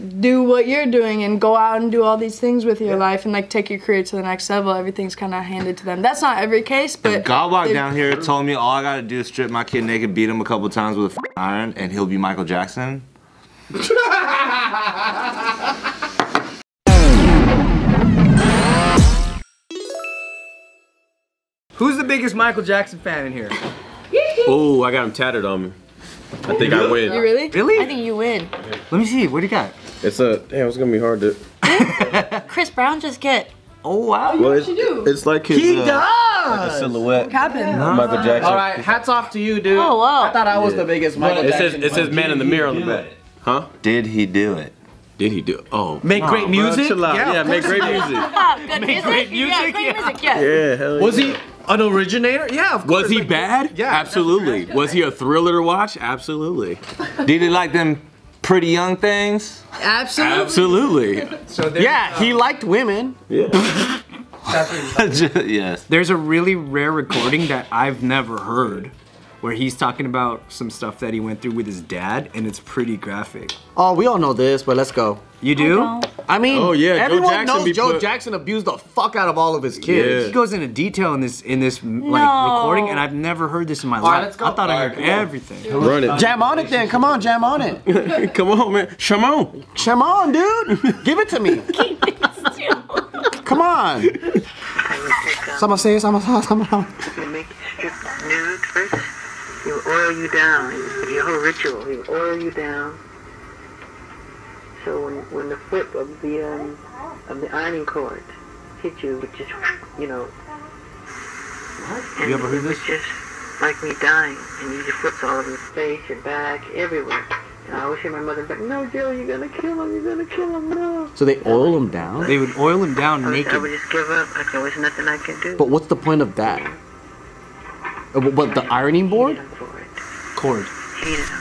do what you're doing and go out and do all these things with your life and like take your career to the next level. Everything's kind of handed to them. That's not every case, but if Godwalk down here told me all I gotta do is strip my kid naked, beat him a couple times with a iron, and he'll be Michael Jackson. Who's the biggest Michael Jackson fan in here? Oh, I got him tatted on me. I think I win. You really? Really? I think you win. Let me see. What do you got? It's it's gonna be hard to. Chris Brown just get. Oh wow. Well, it's like his. He does. Like a silhouette. What happened? Michael Jackson. All right, hats off to you, dude. Oh wow. I thought I was the biggest Michael Jackson. It says man in the mirror on the back. Huh? Did he do it? Did he do it? Oh. Make great music? Yeah, make great music. Good music. great music? Yeah, great music. Yeah. Yeah, hell yeah. Was he an originator? Yeah, of course. Was he bad? Yeah, Absolutely. Was he a thriller to watch? Absolutely. Did he like them pretty young things? Absolutely. So yeah, he liked women. Yeah. Yes. There's a really rare recording that I've never heard where he's talking about some stuff that he went through with his dad, and it's pretty graphic. Oh, we all know this, but let's go. You do? I mean, Oh, yeah, Joe everyone Jackson knows be Joe put- Jackson abused the fuck out of all of his kids. He goes into detail in this recording, and I've never heard this in my life. let's go. I thought I heard everything. Run it. Jam on it then. Come on, jam on it. Come on, man. Shimon. Jam on, dude. Give it to me. Come on. Someone say it. Someone. You make it strip nude first. He will oil you down. Your whole ritual. He will oil you down. So when the flip of the ironing cord hit you, it just You ever heard this? It's just like me dying, and you just flips all over your face, your back, everywhere. And I always hear my mother like, "No, Joe, you're gonna kill him. You're gonna kill him. No." So they oil him down? They would oil him down I would naked. just give up. There's nothing I can do. But what's the point of that? What, the ironing board? Heat him for it. Cord. Heat it up.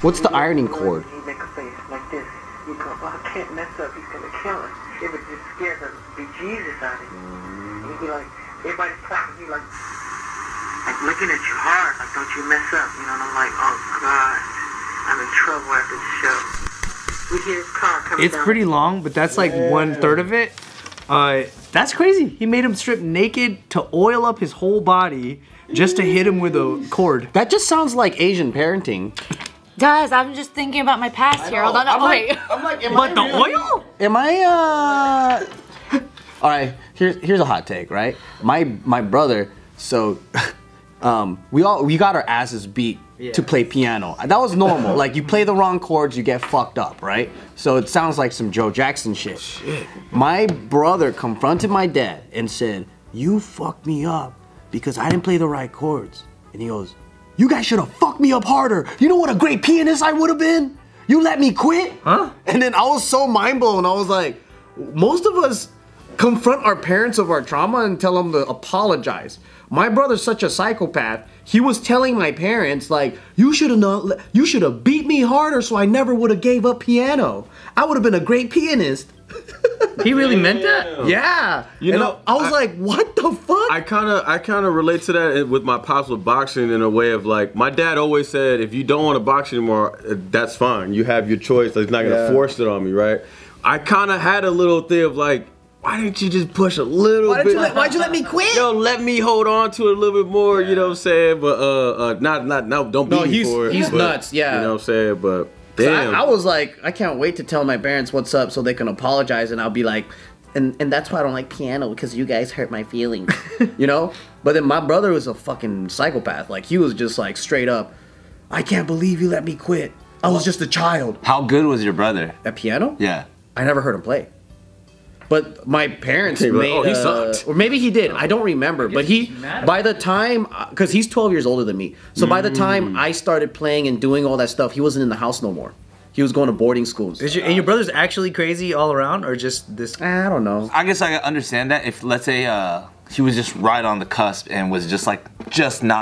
What's the ironing cord? You make a face like this. You go, "Oh, I can't mess up. He's gonna kill us." It would just scare the bejesus out of you. And you'd be like, everybody's talking to you like looking at you hard, like, don't you mess up, you know? And I'm like, oh God, I'm in trouble after the show. We hear his car coming It's down. pretty long, but that's like 1/3 of it. That's crazy. He made him strip naked to oil up his whole body just to hit him with a cord. That just sounds like Asian parenting. Guys, I'm just thinking about my past here. Hold on. I'm Wait. like, But the oil? Am I all right, here's a hot take, right? My brother, so we got our asses beat to play piano. That was normal. Like, you play the wrong chords, you get fucked up, right? So it sounds like some Joe Jackson shit. My brother confronted my dad and said, "You fucked me up because I didn't play the right chords." And he goes, "You guys should have fucked me up harder. You know what a great pianist I would have been? You let me quit?" Huh? And then I was so mind blown. I was like, most of us confront our parents of our trauma and tell them to apologize. My brother's such a psychopath. He was telling my parents, like, you should have beat me harder so I never would have gave up piano. I would have been a great pianist. He really meant that? Yeah. You and know, I was like, what the fuck? I kind of relate to that with my pops with boxing in a way of like, my dad always said, if you don't want to box anymore, that's fine. You have your choice. Like, he's not gonna force it on me, right? I kind of had a little thing of like, why didn't you just push a little bit? Why'd you let me quit? Yo, let me hold on to it a little bit more. You know what I'm saying? But don't beat me for it. He's but, nuts. Yeah. You know what I'm saying? But So damn. I was like, I can't wait to tell my parents what's up so they can apologize, and I'll be like, and that's why I don't like piano, because you guys hurt my feelings, you know? But then my brother was a fucking psychopath. Like, he was just like straight up, I can't believe you let me quit. I was just a child. How good was your brother? At piano? Yeah. I never heard him play. But my parents They were like, made, "Oh, he sucked." or maybe he did. I don't remember. But he, by the time, because he's 12 years older than me. So by the time I started playing and doing all that stuff, he wasn't in the house no more. He was going to boarding schools. And your brother's actually crazy all around, or just this? I don't know. I guess I understand that if, let's say, he was just right on the cusp and was just not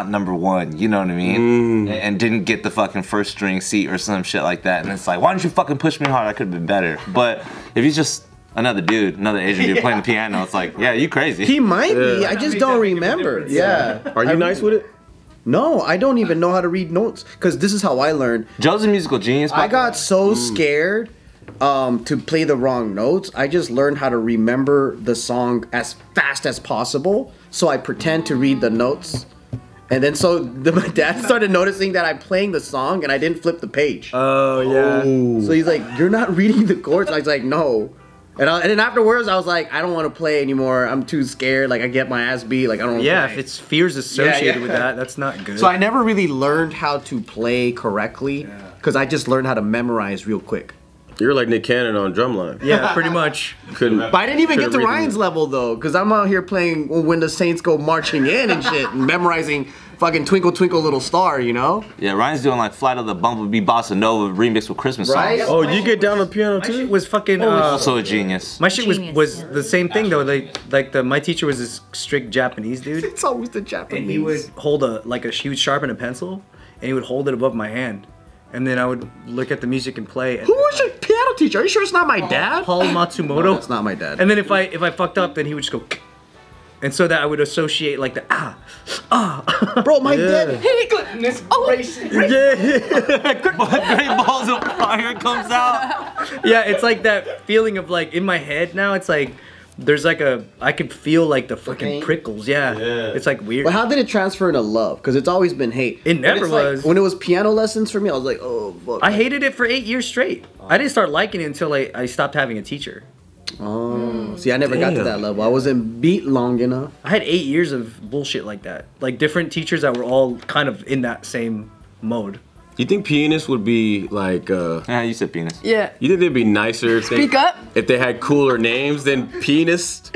#1, you know what I mean? And didn't get the fucking first string seat or some shit like that. And it's like, why didn't you fucking push me hard? I could have been better. But if he's just another dude, another Asian dude playing the piano, it's like, yeah, you crazy. He might be. I just don't remember. Yeah. Are you nice with it? No, I don't even know how to read notes. Because this is how I learned. Joe's a musical genius. I got so scared to play the wrong notes. I just learned how to remember the song as fast as possible. So I pretend to read the notes. And then my dad started noticing that I'm playing the song and I didn't flip the page. Oh, yeah. So he's like, "You're not reading the chords." I was like, "No." And then afterwards, I was like, "I don't want to play anymore. I'm too scared. Like, I get my ass beat. Like, I don't want to Yeah, play." if it's fears associated Yeah. with that, that's not good. So I never really learned how to play correctly because I just learned how to memorize real quick. You're like Nick Cannon on Drumline. yeah, pretty much. Couldn't. But I didn't even get to read the Ryan's level though, because I'm out here playing When the Saints Go Marching In and shit, and memorizing fucking Twinkle Twinkle Little Star, you know? Yeah, Ryan's doing like Flight of the Bumblebee Bossa Nova remix with Christmas Right? songs. Oh, you get down on piano My shit too? was fucking. Also a genius. My shit Genius. was the same thing though. My teacher was this strict Japanese dude, It's always the Japanese. and he would hold he would sharpen a pencil, and he would hold it above my hand, and then I would look at the music and play. And Who was your piano teacher? Are you sure it's not my dad? Paul Matsumoto. It's not my dad. And then if I fucked up, then he would just go, and so that I would associate like the Bro, my dad. goodness gracious. Great Balls of Fire comes out. Yeah, it's like that feeling of like in my head now. It's like there's like I can feel like the fucking pain? prickles. Yeah, it's like weird. But how did it transfer into love? Because it's always been hate. It never But it's like, was. when it was piano lessons for me, I was like, oh, fuck. I hated it for 8 years straight. I didn't start liking it until I stopped having a teacher. Oh. See, I never got to that level. I wasn't beat long enough. I had 8 years of bullshit like that. Like different teachers that were all kind of in that same mode. You think pianists would be like, Yeah, you said penis. Yeah. you think they'd be nicer if Speak up. if they had cooler names than pianist?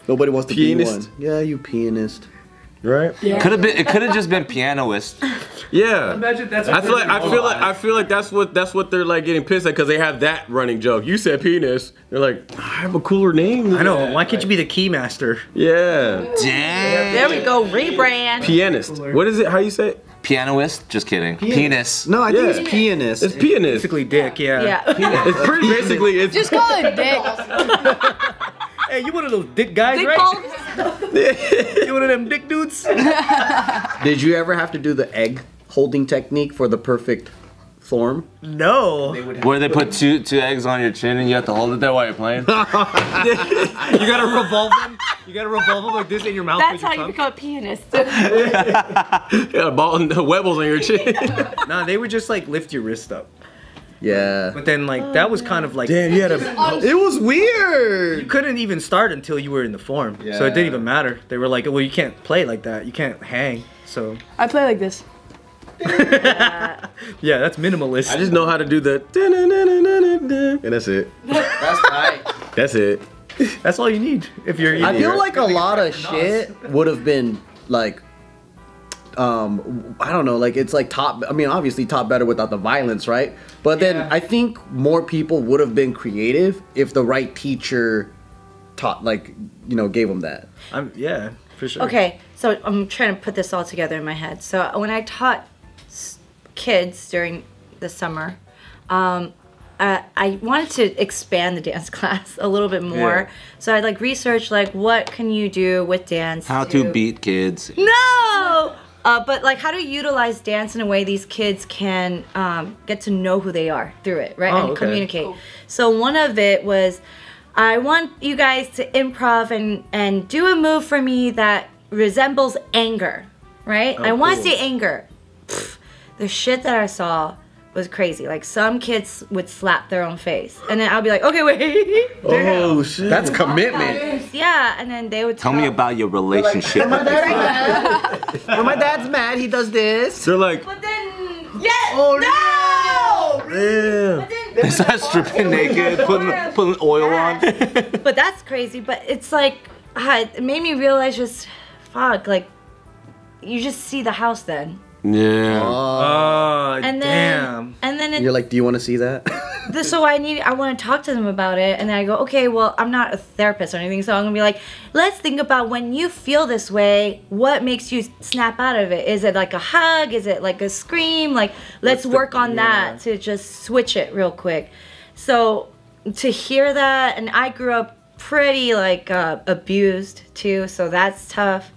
Nobody wants to Pianist. be one. Yeah, you pianist. Right? Yeah. Could have been. It could have just been pianoist. Yeah. Imagine that's. I feel like that's what they're like getting pissed at because they have that running joke. You said penis. They're like, I have a cooler name. than I know. that." Why can't you be the key master? Yeah. Damn. There we go, rebrand. Pianist. What is it? How you say it? Pianoist? Just kidding. Penis. No, I think Yeah. it's pianist. It's pianist. Basically, dick. Yeah. Yeah. It's pretty basically. It's Just call it dick. Hey, you one of those dick guys, Big right? balls. You one of them dick dudes? Did you ever have to do the egg holding technique for the perfect form? No. Where they put two eggs on your chin and you have to hold it there while you're playing. You gotta revolve them. You gotta revolve them like this in your mouth. That's with your how you tongue. become a pianist. yeah, ball and the webbles on your chin. Nah, they would just like lift your wrist up. Yeah. But then like that was kind of like Damn, you had a. It was weird. you couldn't even start until you were in the form. So it Yeah. didn't even matter. They were like, well, you can't play like that. You can't hang. So I play like this. yeah, that's minimalist. I just know how to do the. And that's it. That's right. That's it. That's all you need if you're. I feel like a lot of shit would have been like, I don't know, like it's like top. I mean, obviously top better without the violence, right? But then Yeah. I think more people would have been creative if the right teacher taught, like, you know, gave them that. yeah, for sure. Okay, so I'm trying to put this all together in my head. So when I taught kids during the summer, I wanted to expand the dance class a little bit more. Yeah. So I like researched like what can you do with dance? How to beat kids. No! But like how to utilize dance in a way these kids can get to know who they are through it, right? Oh, And okay. communicate. So one of it was, I want you guys to improv and do a move for me that resembles anger, right? I want to cool. say anger. Pfft, the shit that I saw was crazy. Like some kids would slap their own face, and then I'll be like, okay, wait. Oh shit. That's commitment. Yeah, and then they would Tell me about your relationship. When my dad's mad, he does this. They're like, But then, yes, Oh, no. yeah. But then, They start stripping naked, putting oil on. but that's crazy. But it's like, it made me realize just, fuck, like, you just see the house then. Yeah. Oh, And then, damn. and then You're like, do you want to see that? so I want to talk to them about it, and then I go, okay, well, I'm not a therapist or anything, so I'm gonna be like, let's think about when you feel this way, what makes you snap out of it? Is it like a hug? Is it like a scream? Like, let's work on that to just switch it real quick. So to hear that, and I grew up pretty like abused too, so that's tough.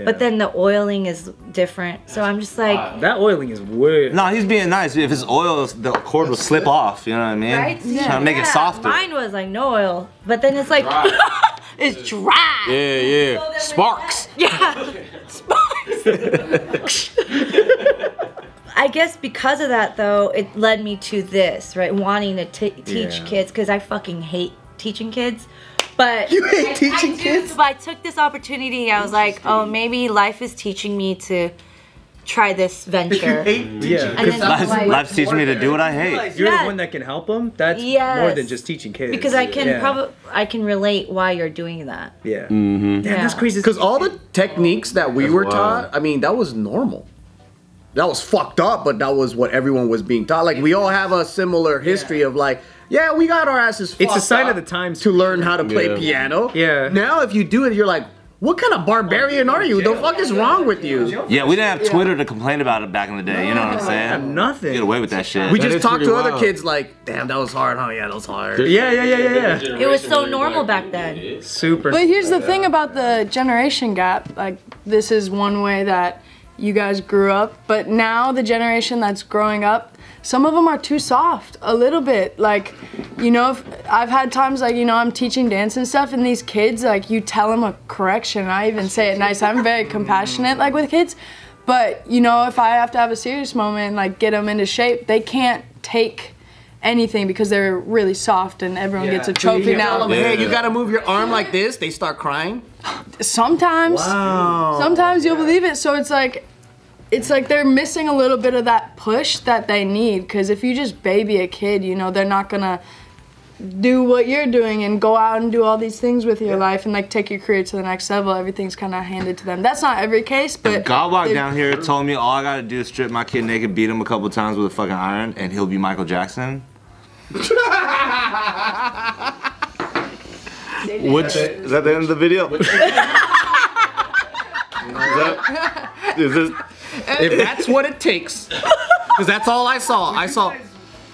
But then the oiling is different. So I'm just like, that oiling is weird. No, he's being nice. If it's oil, the cord will slip off. You know what I mean? right? Trying to make it softer. Mine was like no oil, but then it's like it's dry. Yeah. Sparks. Yeah, sparks. I guess because of that, though, it led me to this, right? Wanting to teach kids, because I fucking hate teaching kids. But You hate teaching kids? But I took this opportunity. I was like, oh, maybe life is teaching me to try this venture. Yeah, And then Life's teaching me to do what I hate. you're Yeah. the one that can help them. That's more Yes. than just teaching kids. because I can I can relate why you're doing that. Yeah. Mm-hmm. Damn, that's crazy. Because all the techniques that we were wild. taught, I mean, that was normal. That was fucked up, but that was what everyone was being taught. Like, we all have a similar history of like, yeah, we got our asses fucked It's a sign up of the times. to learn how to play piano. Yeah. Now, if you do it, you're like, what kind of barbarian are you? The fuck is wrong with you? Yeah, we didn't have Twitter to complain about it back in the day. You know what I'm saying? Nothing. Get away with that shit. We That just is talked pretty to other wild. kids like, damn, that was hard. Oh, yeah, that was hard. Yeah. It was so normal back then. Super. But here's the thing about the generation gap. Like, this is one way that you guys grew up, but now the generation that's growing up, some of them are too soft, a little bit. Like, you know, if I've had times like, you know, I'm teaching dance and stuff, and these kids, like, you tell them a correction. I even say it nice. I'm very compassionate, like, with kids. But, you know, if I have to have a serious moment and, like, get them into shape, they can't take anything because they're really soft and everyone gets a trophy You tell now. them, hey, you gotta move your arm like this. They start crying. Sometimes. Wow. Sometimes you'll believe it. So it's like they're missing a little bit of that push that they need. Because if you just baby a kid, you know, they're not gonna do what you're doing and go out and do all these things with your life and like take your career to the next level. Everything's kind of handed to them. That's not every case, but Godwalk down here told me all I gotta do is strip my kid naked, beat him a couple times with a fucking iron, and he'll be Michael Jackson. Which is that the end of the video? Is this? If that's what it takes, because that's all I saw.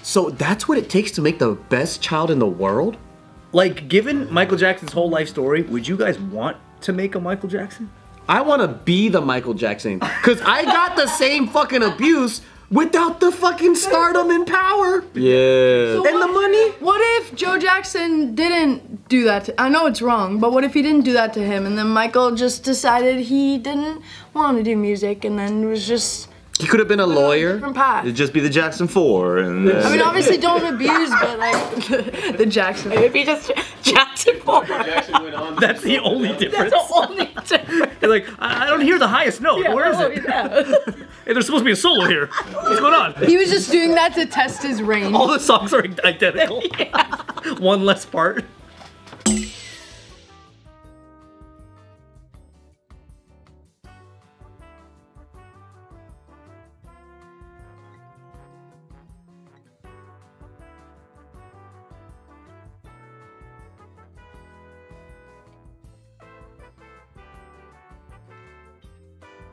So that's what it takes to make the best child in the world? Like, given Michael Jackson's whole life story, would you guys want to make a Michael Jackson? I want to be the Michael Jackson, because I got the same fucking abuse without the fucking stardom and power. Yeah. And the money. what if Joe Jackson didn't do that I know it's wrong, but what if he didn't do that to him and then Michael just decided he didn't want to do music and then was just He could have been a lawyer. different path? It'd just be the Jackson 4, and I mean, obviously don't abuse, but like the Jackson. It'd be just Jackson 4. That's the only difference. That's the only difference. You're like, I don't hear the highest note. Where is it? Hey, there's supposed to be a solo here. What's going on? He was just doing that to test his range. All the songs are identical. One less part.